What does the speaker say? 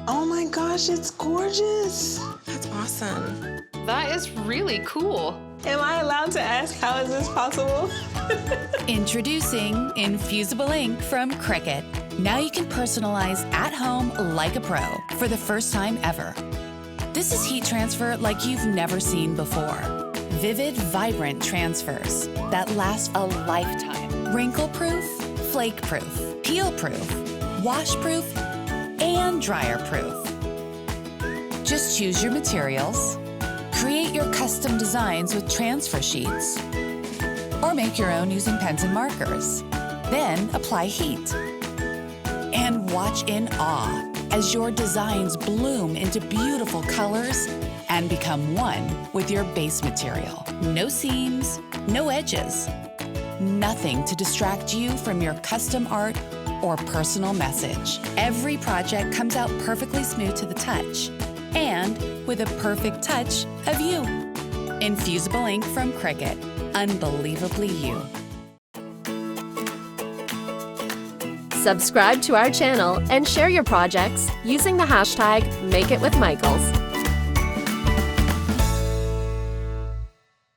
Oh my gosh, it's gorgeous. That's awesome. That is really cool. Am I allowed to ask how is this possible? Introducing Infusible Ink from Cricut. Now you can personalize at home like a pro for the first time ever. This is heat transfer like you've never seen before. Vivid, vibrant transfers that last a lifetime. Wrinkle-proof, flake-proof, peel-proof, wash-proof, and dryer-proof. Just choose your materials, create your custom designs with transfer sheets, or make your own using pens and markers. Then apply heat. And watch in awe as your designs bloom into beautiful colors and become one with your base material. No seams, no edges. Nothing to distract you from your custom art or personal message. Every project comes out perfectly smooth to the touch and with a perfect touch of you. Infusible Ink from Cricut. Unbelievably you. Subscribe to our channel and share your projects using the hashtag #MakeItWithMichaels.